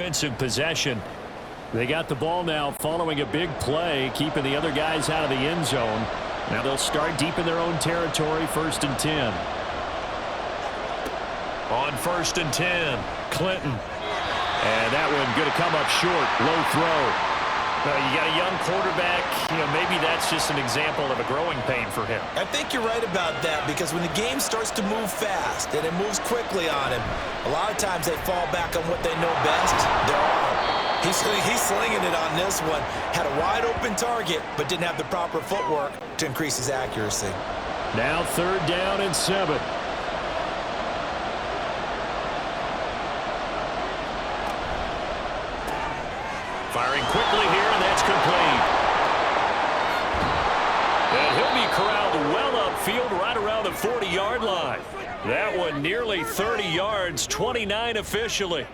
offensive possession. They got the ball now following a big play, keeping the other guys out of the end zone. Now they'll start deep in their own territory, 1st and 10. On 1st and 10, Clinton. And that one going to come up short. Low throw. You got a young quarterback. Maybe that's just an example of a growing pain for him. I think you're right about that, because when the game starts to move fast and it moves quickly on him, a lot of times they fall back on what they know best, their arm. He's slinging it on this one. Had a wide open target, but didn't have the proper footwork to increase his accuracy. Now 3rd down and 7. Firing quickly here, and that's complete. And he'll be corralled well upfield right around the 40-yard line. That one nearly 30 yards, 29 officially.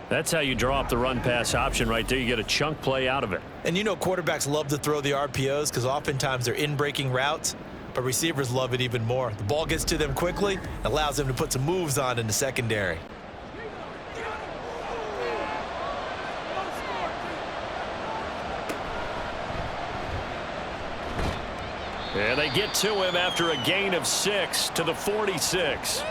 That's how you draw up the run-pass option right there. You get a chunk play out of it. And quarterbacks love to throw the RPOs because oftentimes they're in-breaking routes, but receivers love it even more. The ball gets to them quickly, allows them to put some moves on in the secondary. And they get to him after a gain of 6 to the 46.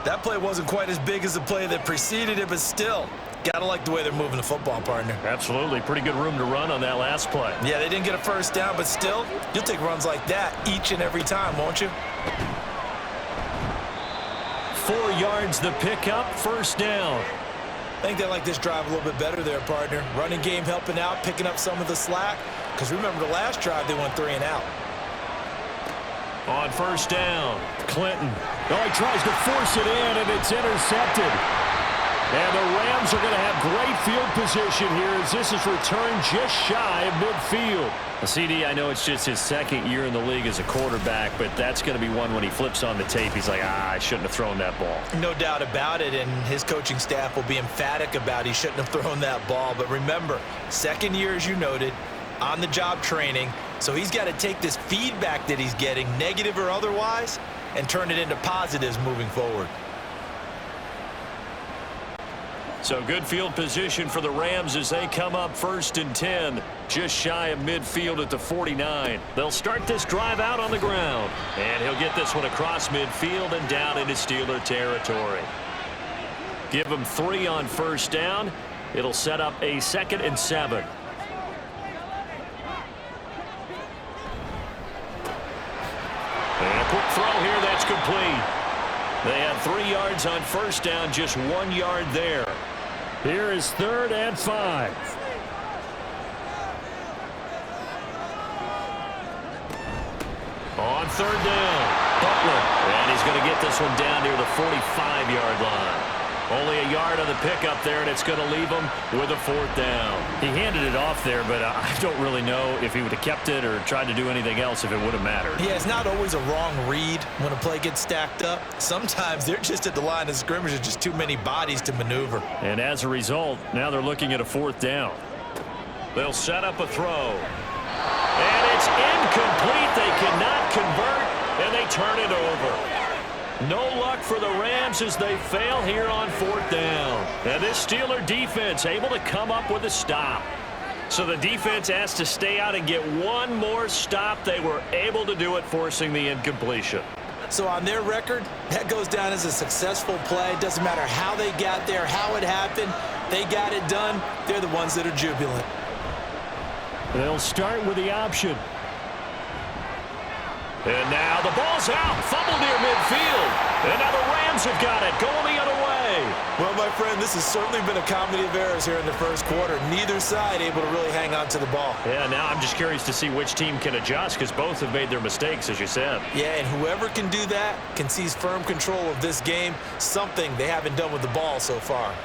That play wasn't quite as big as the play that preceded it, but still, gotta like the way they're moving the football, partner. Absolutely. Pretty good room to run on that last play. Yeah, they didn't get a 1st down, but still, you'll take runs like that each and every time, won't you? 4 yards the pickup, 1st down. I think they like this drive a little bit better there, partner. Running game helping out, picking up some of the slack. Because remember, the last drive, they went 3 and out. On 1st down, Clinton. Oh, he tries to force it in, and it's intercepted. And the Rams are going to have great field position here as this is returned just shy of midfield. CD, I know it's just his 2nd year in the league as a quarterback, but that's going to be one when he flips on the tape. He's like, I shouldn't have thrown that ball. No doubt about it, and his coaching staff will be emphatic about he shouldn't have thrown that ball. But remember, 2nd year, as you noted, on-the-job training. So he's got to take this feedback that he's getting, negative or otherwise, and turn it into positives moving forward. So good field position for the Rams as they come up 1st and 10, just shy of midfield at the 49. They'll start this drive out on the ground, and he'll get this one across midfield and down into Steeler territory. Give him 3 on 1st down. It'll set up a 2nd and 7. And a quick throw here, that's complete. They had 3 yards on 1st down, just 1 yard there. Here is 3rd and 5. On 3rd down, Butler. And he's going to get this one down near the 45-yard line. Only a yard on the pickup there, and it's going to leave him with a 4th down. He handed it off there, but I don't really know if he would have kept it or tried to do anything else if it would have mattered. Yeah, it's not always a wrong read when a play gets stacked up. Sometimes they're just at the line of scrimmage. There's just too many bodies to maneuver. And as a result, now they're looking at a 4th down. They'll set up a throw. And it's incomplete. They cannot convert, and they turn it over. No luck for the Rams as they fail here on 4th down. And this Steeler defense able to come up with a stop. So the defense has to stay out and get one more stop. They were able to do it, forcing the incompletion. So on their record, that goes down as a successful play. Doesn't matter how they got there, how it happened. They got it done. They're the ones that are jubilant. They'll start with the option. And now the ball's out. Fumble near midfield. And now the Rams have got it. Going the other way. Well, my friend, this has certainly been a comedy of errors here in the 1st quarter. Neither side able to really hang on to the ball. Yeah, now I'm just curious to see which team can adjust because both have made their mistakes, as you said. Yeah, and whoever can do that can seize firm control of this game, something they haven't done with the ball so far.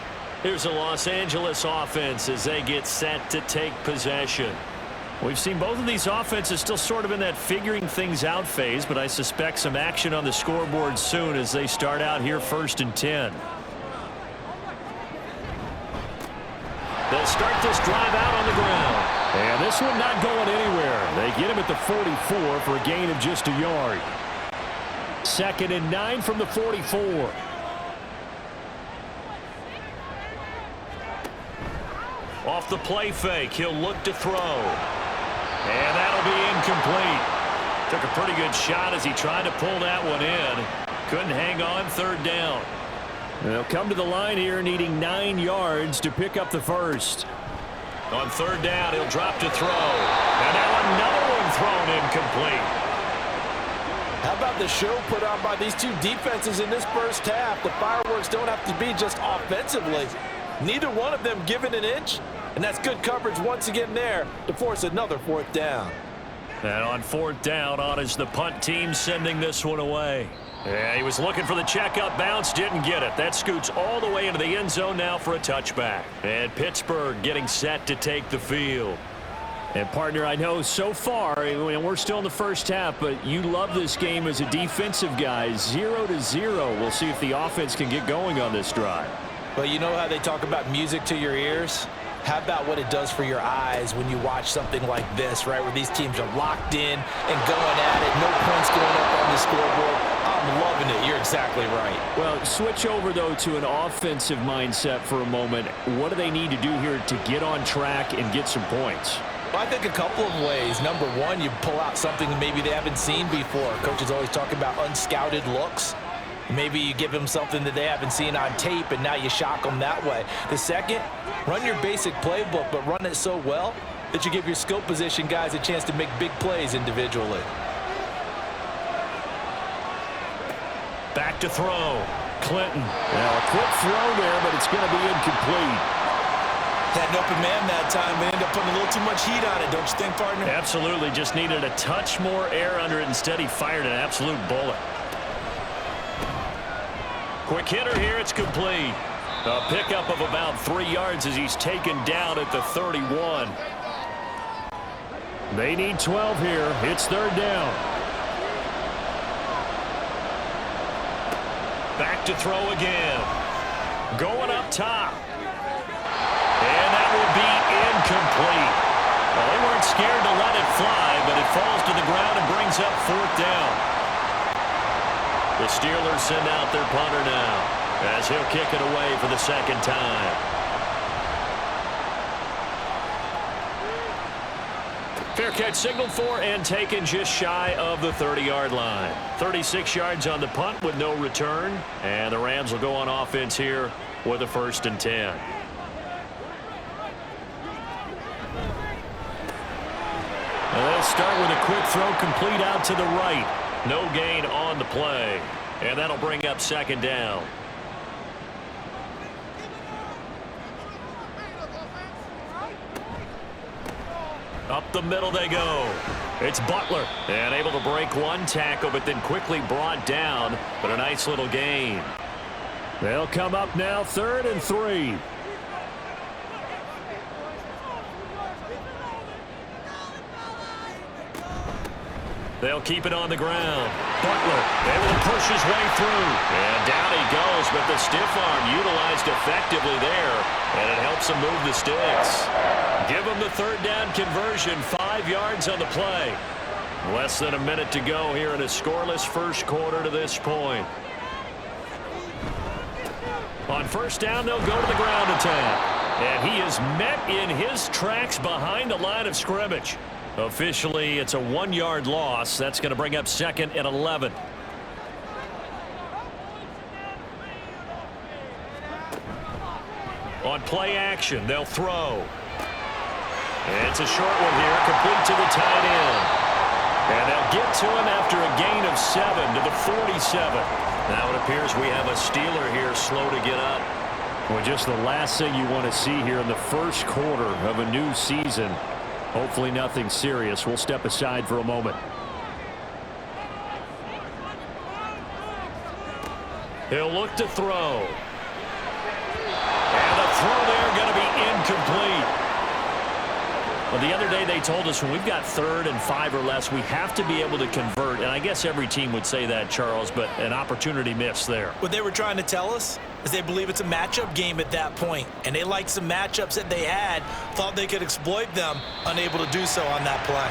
Here's the Los Angeles offense as they get set to take possession. We've seen both of these offenses still sort of in that figuring things out phase, but I suspect some action on the scoreboard soon as they start out here 1st and 10. They'll start this drive out on the ground. And this one not going anywhere. They get him at the 44 for a gain of just a yard. 2nd and 9 from the 44. Off the play fake, he'll look to throw. And that'll be incomplete. Took a pretty good shot as he tried to pull that one in. Couldn't hang on, third down. They'll come to the line here needing 9 yards to pick up the first. On third down, he'll drop to throw. And now another one thrown incomplete. How about the show put on by these two defenses in this first half? The fireworks don't have to be just offensively. Neither one of them given an inch, and that's good coverage once again there to force another fourth down. And on fourth down, on is the punt team sending this one away. Yeah, he was looking for the checkup bounce, didn't get it. That scoots all the way into the end zone now for a touchback. And Pittsburgh getting set to take the field. And, partner, I know so far, and we're still in the first half, but you love this game as a defensive guy. 0-0. We'll see if the offense can get going on this drive. Well, you know how they talk about music to your ears? How about what it does for your eyes when you watch something like this, right, where these teams are locked in and going at it, no points going up on the scoreboard. I'm loving it. You're exactly right. Well, switch over, though, to an offensive mindset for a moment. What do they need to do here to get on track and get some points? Well, I think a couple of ways. Number one, you pull out something that maybe they haven't seen before. Coaches always talk about unscouted looks. Maybe you give them something that they haven't seen on tape, and now you shock them that way. The second, run your basic playbook, but run it so well that you give your skill position guys a chance to make big plays individually. Back to throw. Clinton. Now a quick throw there, but it's going to be incomplete. Had an open man that time, but ended up putting a little too much heat on it, don't you think, partner? Absolutely. Just needed a touch more air under it. Instead, he fired an absolute bullet. Quick hitter here. It's complete. A pickup of about 3 yards as he's taken down at the 31. They need 12 here. It's third down. Back to throw again. Going up top. And that will be incomplete. Well, they weren't scared to let it fly, but it falls to the ground and brings up fourth down. The Steelers send out their punter now as he'll kick it away for the second time. Fair catch signaled for and taken just shy of the 30-yard line. 36 yards on the punt with no return. And the Rams will go on offense here with a 1st and 10. And they'll start with a quick throw complete out to the right. No gain on the play. And that'll bring up second down. Up the middle they go. It's Butler. And able to break one tackle, but then quickly brought down. But a nice little gain. They'll come up now 3rd and 3. They'll keep it on the ground. Butler able to push his way through. And down he goes, but the stiff arm utilized effectively there. And it helps him move the sticks. Give him the third down conversion. 5 yards on the play. Less than a minute to go here in a scoreless first quarter to this point. On first down, they'll go to the ground attack. And he is met in his tracks behind the line of scrimmage. Officially, it's a 1-yard loss. That's going to bring up 2nd and 11. On play action, they'll throw. And it's a short one here, complete to the tight end. And they'll get to him after a gain of 7 to the 47. Now it appears we have a Steeler here slow to get up. Well, just the last thing you want to see here in the first quarter of a new season. Hopefully nothing serious. We'll step aside for a moment. He'll look to throw. And the throw there going to be incomplete. Well, the other day they told us when we've got 3rd and 5 or less, we have to be able to convert. And I guess every team would say that, Charles, but an opportunity missed there. What they were trying to tell us is they believe it's a matchup game at that point. And they liked some matchups that they had, thought they could exploit them, unable to do so on that play.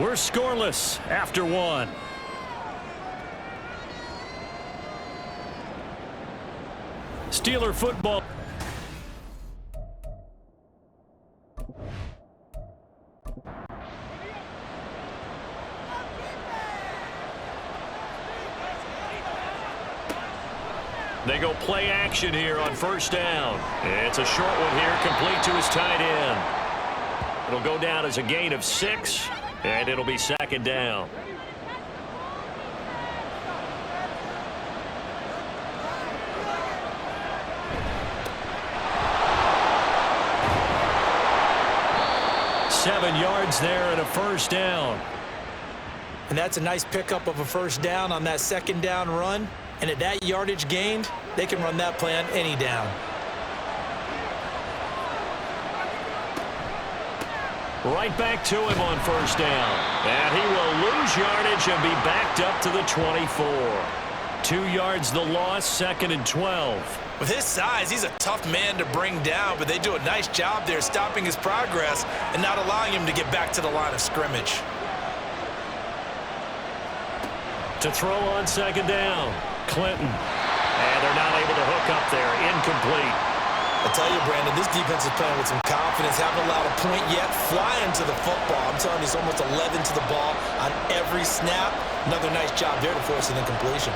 We're scoreless after 1. Steeler football. They go play action here on first down. It's a short one here, complete to his tight end. It'll go down as a gain of 6, and it'll be second down. Seven yards there and a first down. And that's a nice pickup of a first down on that second down run. And at that yardage gained, they can run that play on any down. Right back to him on first down. And he will lose yardage and be backed up to the 24. 2 yards the loss, second and 12. With his size, he's a tough man to bring down, but they do a nice job there stopping his progress and not allowing him to get back to the line of scrimmage. To throw on second down, Clinton. And they're not able to hook up there. Incomplete. I tell you, Brandon, this defense is playing with some confidence. Haven't allowed a point yet. Flying to the football. I'm telling you, it's almost 11 to the ball on every snap. Another nice job there to force an incompletion.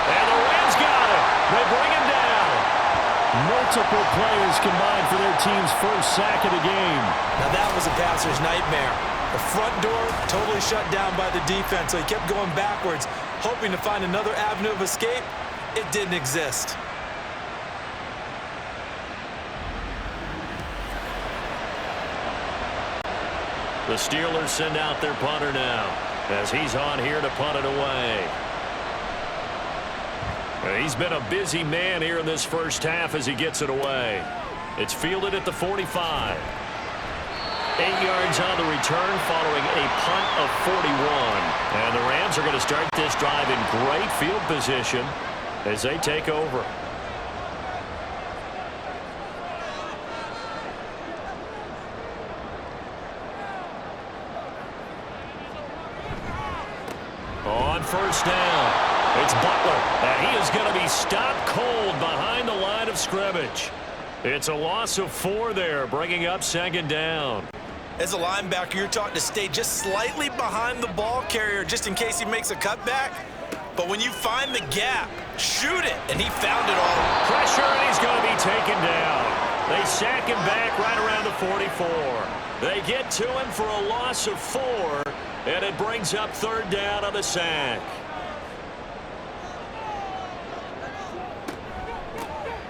And the Rams got it. They bring him down. Multiple players combined for their team's first sack of the game. Now that was a passer's nightmare. The front door totally shut down by the defense, so he kept going backwards, hoping to find another avenue of escape. It didn't exist. The Steelers send out their punter now, as he's on here to punt it away. He's been a busy man here in this first half as he gets it away. It's fielded at the 45. 8 yards on the return following a punt of 41. And the Rams are going to start this drive in great field position as they take over. On first down, it's Butler, and he is going to be stopped cold behind the line of scrimmage. It's a loss of 4 there, bringing up second down. As a linebacker, you're taught to stay just slightly behind the ball carrier just in case he makes a cutback. But when you find the gap, shoot it, and he found it all. Pressure, and he's going to be taken down. They sack him back right around the 44. They get to him for a loss of 4, and it brings up third down on the sack.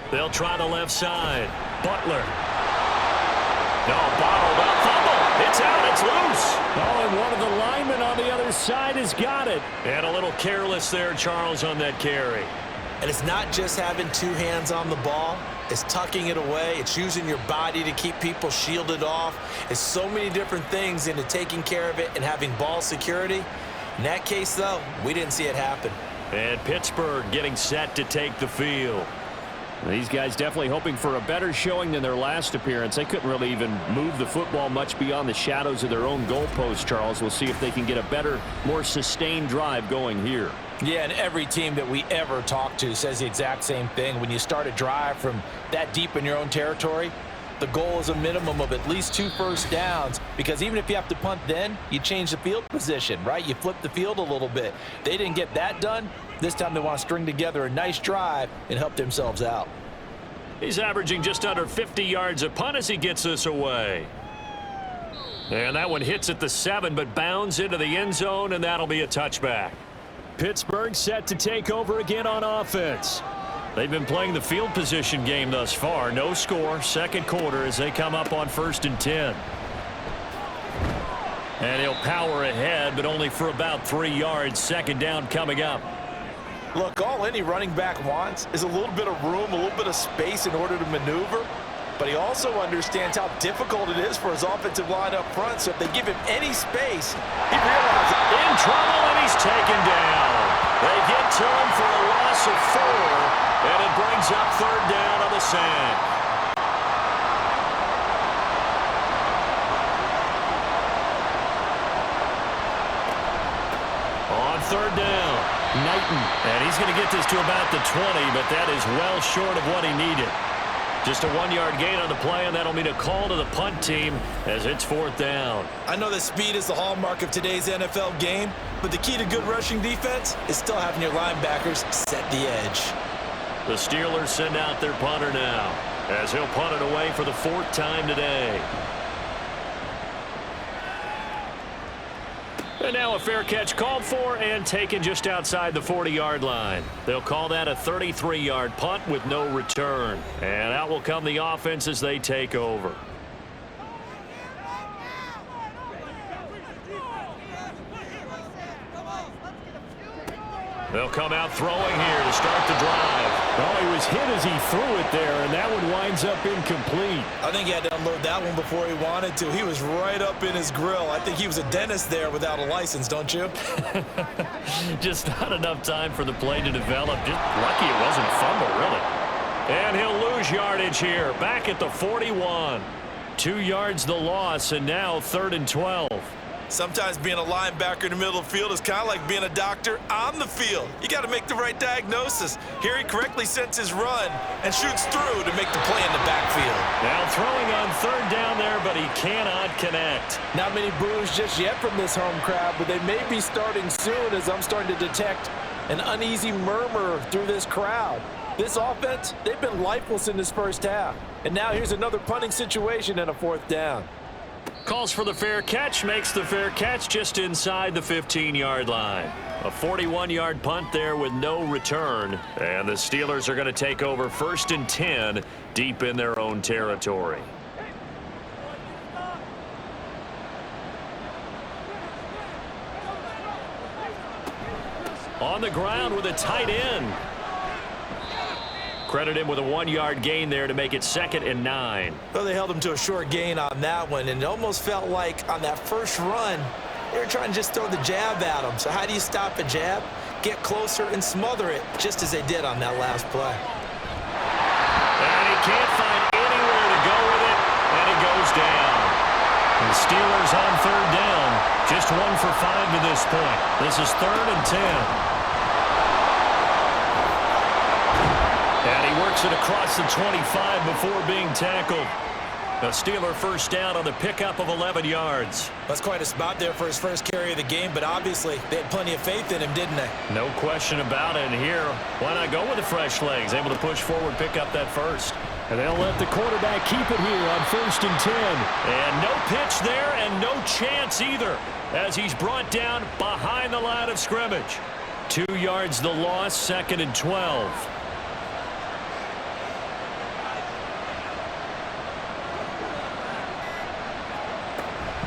They'll try the left side. Butler. No, bottled up, fumble. It's out, it's loose. Oh, and one of the linemen on the other side has got it. And a little careless there, Charles, on that carry. And it's not just having 2 hands on the ball. It's tucking it away. It's using your body to keep people shielded off. It's so many different things into taking care of it and having ball security. In that case, though, we didn't see it happen. And Pittsburgh getting set to take the field. These guys definitely hoping for a better showing than their last appearance. They couldn't really even move the football much beyond the shadows of their own goalpost, Charles. We'll see if they can get a better, more sustained drive going here. Yeah, and every team that we ever talk to says the exact same thing. When you start a drive from that deep in your own territory, the goal is a minimum of at least 2 first downs, because even if you have to punt then, you change the field position, right? You flip the field a little bit. They didn't get that done. This time they want to string together a nice drive and help themselves out. He's averaging just under 50 yards a punt as he gets this away. And that one hits at the 7, but bounds into the end zone, and that'll be a touchback. Pittsburgh set to take over again on offense. They've been playing the field position game thus far. No score, second quarter as they come up on 1st and 10. And he'll power ahead, but only for about 3 yards. Second down coming up. Look, all any running back wants is a little bit of room, a little bit of space in order to maneuver. But he also understands how difficult it is for his offensive line up front. So if they give him any space, he realizes in trouble, and he's taken down. They get to him for a loss of 4, and it brings up third down on the sack. On third down, Knighton. And he's going to get this to about the 20, but that is well short of what he needed. Just a 1-yard gain on the play, and that'll mean a call to the punt team as it's 4th down. I know that speed is the hallmark of today's NFL game, but the key to good rushing defense is still having your linebackers set the edge. The Steelers send out their punter now, as he'll punt it away for the 4th time today. And now a fair catch called for and taken just outside the 40-yard line. They'll call that a 33-yard punt with no return. And out will come the offense as they take over. They'll come out throwing here to start the drive. Oh, he was hit as he threw it there, and that one winds up incomplete. I think he had to unload that one before he wanted to. He was right up in his grill. I think he was a dentist there without a license, don't you? Just not enough time for the play to develop. Just lucky it wasn't a fumble, really. And he'll lose yardage here. Back at the 41. 2 yards the loss, and now 3rd and 12. Sometimes being a linebacker in the middle of the field is kind of like being a doctor on the field. You got to make the right diagnosis. Here he correctly sets his run and shoots through to make the play in the backfield. Now throwing on 3rd down there, but he cannot connect. Not many boos just yet from this home crowd, but they may be starting soon as I'm starting to detect an uneasy murmur through this crowd. This offense, they've been lifeless in this first half. And now here's another punting situation and a 4th down. Calls for the fair catch, makes the fair catch just inside the 15-yard line. A 41-yard punt there with no return. And the Steelers are going to take over 1st and 10 deep in their own territory. On the ground with a tight end. Credit him with a 1-yard gain there to make it 2nd and 9. Well, they held him to a short gain on that one, and it almost felt like on that first run, they were trying to just throw the jab at him. So how do you stop a jab? Get closer and smother it, just as they did on that last play. And he can't find anywhere to go with it, and it goes down. And the Steelers on 3rd down, just 1 for 5 to this point. This is 3rd and 10. And he works it across the 25 before being tackled. A Steeler 1st down on the pickup of 11 yards. That's quite a spot there for his first carry of the game, but obviously they had plenty of faith in him, didn't they? No question about it. And here, why not go with the fresh legs? Able to push forward, pick up that first. And they'll let the quarterback keep it here on 1st and 10. And no pitch there and no chance either as he's brought down behind the line of scrimmage. 2 yards the loss, 2nd and 12.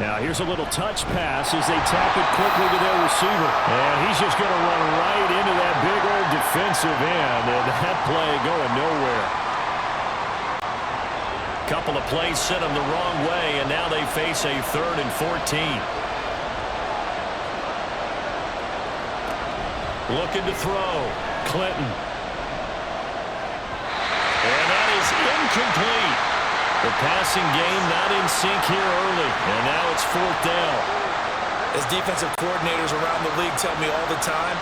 Now here's a little touch pass as they tap it quickly to their receiver. And he's just going to run right into that big old defensive end. And that play going nowhere. Couple of plays sent them the wrong way, and now they face a 3rd and 14. Looking to throw. Clinton. And that is incomplete. The passing game not in sync here early, and now it's 4th down. As defensive coordinators around the league tell me all the time,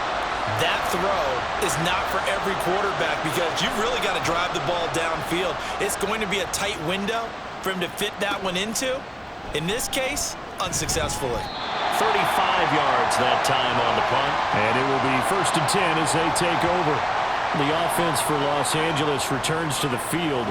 that throw is not for every quarterback because you've really got to drive the ball downfield. It's going to be a tight window for him to fit that one into. In this case, unsuccessfully. 35 yards that time on the punt. And it will be 1st and 10 as they take over. The offense for Los Angeles returns to the field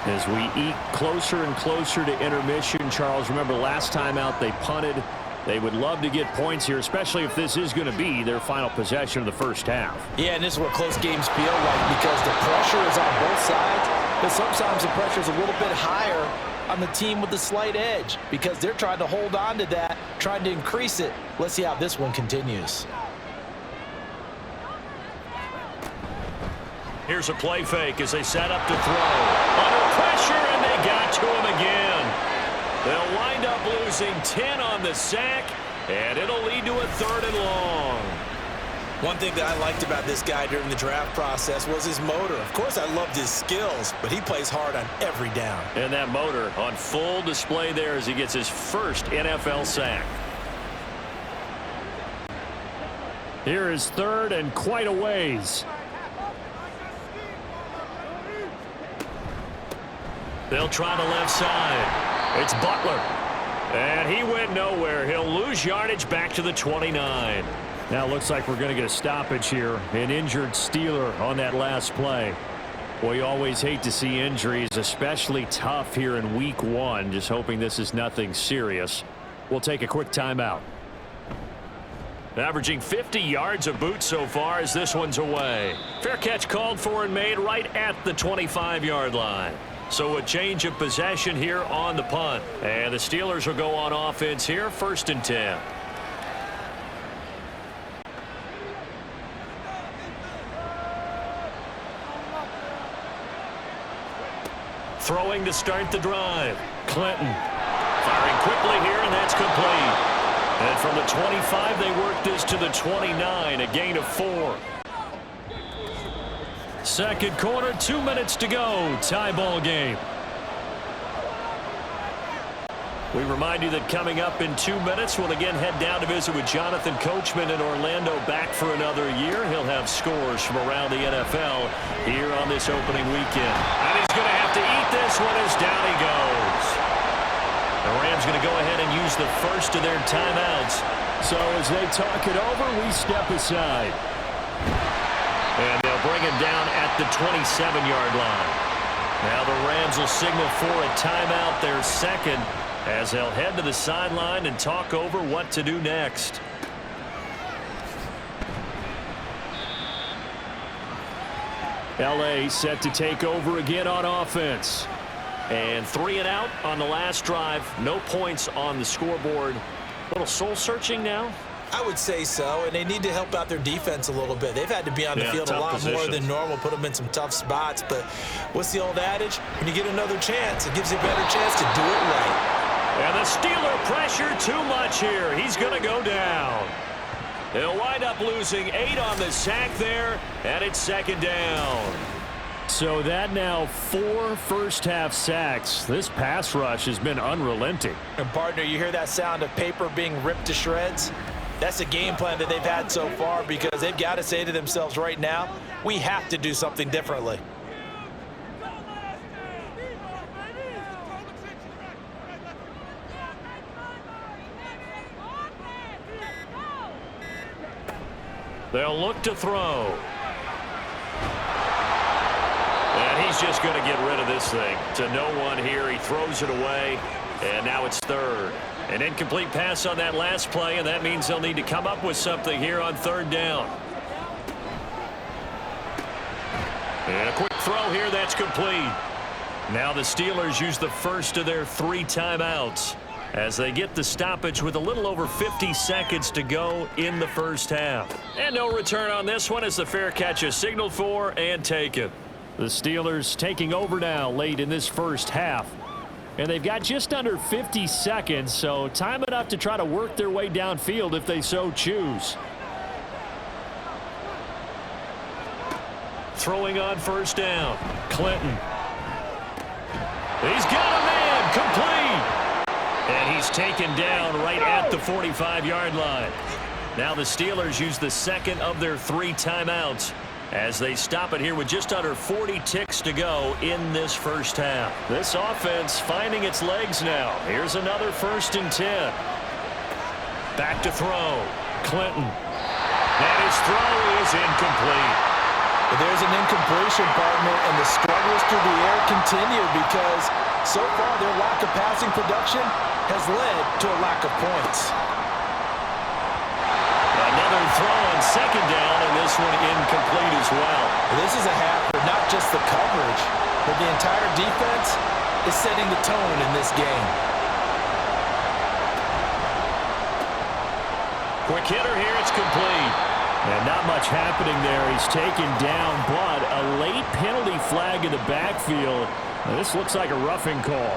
as we eke closer and closer to intermission. Charles, remember last time out they punted. They would love to get points here, especially if this is going to be their final possession of the first half. Yeah, and this is what close games feel like because the pressure is on both sides, but sometimes the pressure is a little bit higher on the team with the slight edge because they're trying to hold on to that, trying to increase it. Let's see how this one continues. Here's a play fake as they set up to throw. Under pressure, and they got to him again. They'll wind up losing 10 on the sack, and it'll lead to a 3rd and long. One thing that I liked about this guy during the draft process was his motor. Of course, I loved his skills, but he plays hard on every down. And that motor on full display there as he gets his first NFL sack. Here is third and quite a ways. They'll try the left side. It's Butler. And he went nowhere. He'll lose yardage back to the 29. Now it looks like we're going to get a stoppage here. An injured Steeler on that last play. Well, you always hate to see injuries, especially tough here in week 1. Just hoping this is nothing serious. We'll take a quick timeout. Averaging 50 yards a boot so far as this one's away. Fair catch called for and made right at the 25-yard line. So a change of possession here on the punt. And the Steelers will go on offense here, 1st and 10. Throwing to start the drive. Clinton firing quickly here, and that's complete. And from the 25, they work this to the 29, a gain of 4. Second quarter, 2 minutes to go. Tie ball game. We remind you that coming up in 2 minutes, we'll again head down to visit with Jonathan Coachman in Orlando, back for another year. He'll have scores from around the NFL here on this opening weekend. And he's going to have to eat this one as down he goes. The Rams going to go ahead and use the first of their timeouts. So as they talk it over, we step aside. And they'll bring him down at the 27-yard line. Now the Rams will signal for a timeout, their second, as they'll head to the sideline and talk over what to do next. LA set to take over again on offense. And 3 and out on the last drive. No points on the scoreboard. A little soul-searching now. I would say so, and they need to help out their defense a little bit. They've had to be on the field a lot more than normal, put them in some tough spots. But what's the old adage? When you get another chance, it gives you a better chance to do it right. And the Steeler pressure too much here. He's going to go down. They'll wind up losing 8 on the sack there, and it's 2nd down. So that now 4 first-half sacks. This pass rush has been unrelenting. And partner, you hear that sound of paper being ripped to shreds? That's a game plan that they've had so far, because they've got to say to themselves right now, we have to do something differently. They'll look to throw. And he's just going to get rid of this thing. To no one here. He throws it away. And now it's 3rd. An incomplete pass on that last play, and that means they'll need to come up with something here on 3rd down. And a quick throw here. That's complete. Now the Steelers use the first of their 3 timeouts as they get the stoppage with a little over 50 seconds to go in the first half. And no return on this one as the fair catch is signaled for and taken. The Steelers taking over now late in this first half. And they've got just under 50 seconds, so time enough to try to work their way downfield if they so choose. Throwing on 1st down. Clinton. He's got a man. Complete. And he's taken down right at the 45-yard line. Now the Steelers use the second of their 3 timeouts as they stop it here with just under 40 ticks to go in this first half. This offense finding its legs now. Here's another 1st and 10. Back to throw. Clinton. And his throw is incomplete. But there's an incompletion, partner, and the struggles through the air continue because so far their lack of passing production has led to a lack of points. Another throw on 2nd down, and this one incomplete as well. This is a half where not just the coverage, but the entire defense is setting the tone in this game. Quick hitter here, it's complete. And not much happening there. He's taken down, but a late penalty flag in the backfield. Now, this looks like a roughing call.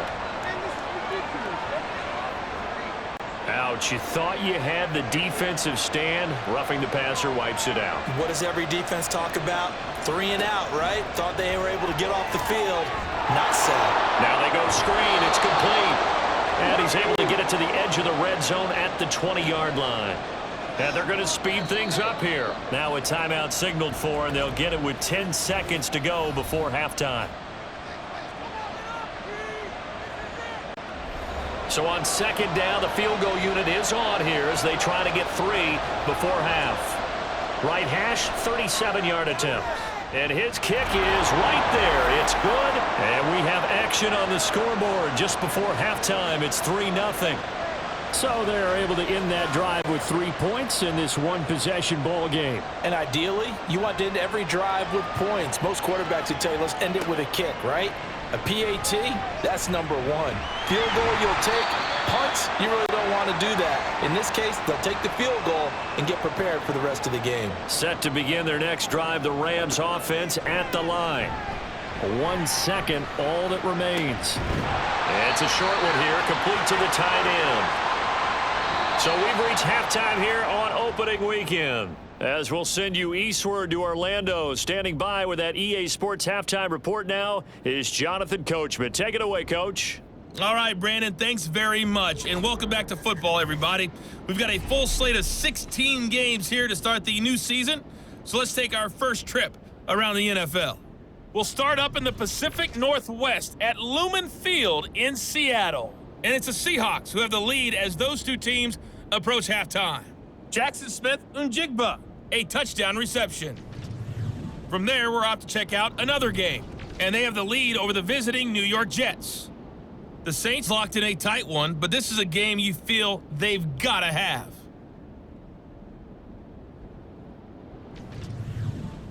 Ouch, you thought you had the defensive stand. Roughing the passer wipes it out. What does every defense talk about? 3 and out, right? Thought they were able to get off the field. Not so. Now they go screen. It's complete. And he's able to get it to the edge of the red zone at the 20-yard line. And they're going to speed things up here. Now a timeout signaled for, and they'll get it with 10 seconds to go before halftime. So on second down, the field goal unit is on here as they try to get 3 before half. Right hash, 37-yard attempt. And his kick is right there. It's good. And we have action on the scoreboard just before halftime. It's 3-0. So they're able to end that drive with 3 points in this one-possession ball game. And ideally, you want to end every drive with points. Most quarterbacks would tell you, let's end it with a kick, right? A PAT, that's number 1. Field goal you'll take. Punts, you really don't want to do that. In this case, they'll take the field goal and get prepared for the rest of the game. Set to begin their next drive, the Rams offense at the line. 1 second, all that remains. It's a short one here, complete to the tight end. So we've reached halftime here on opening weekend. As we'll send you eastward to Orlando. Standing by with that EA Sports halftime report now is Jonathan Coachman. Take it away, Coach. All right, Brandon, thanks very much. And welcome back to football, everybody. We've got a full slate of 16 games here to start the new season. So let's take our first trip around the NFL. We'll start up in the Pacific Northwest at Lumen Field in Seattle. And it's the Seahawks who have the lead as those two teams approach halftime. Jackson Smith-Njigba, a touchdown reception. From there, we're off to check out another game. And they have the lead over the visiting New York Jets. The Saints locked in a tight one, but this is a game you feel they've got to have.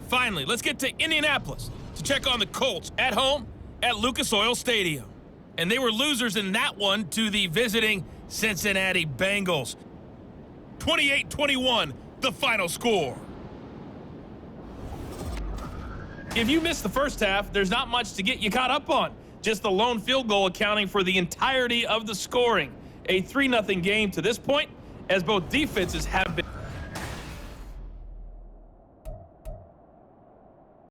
Finally, let's get to Indianapolis to check on the Colts at home at Lucas Oil Stadium. And they were losers in that one to the visiting Cincinnati Bengals. 28-21, the final score. If you missed the first half, there's not much to get you caught up on. Just the lone field goal accounting for the entirety of the scoring. A 3-0 game to this point, as both defenses have been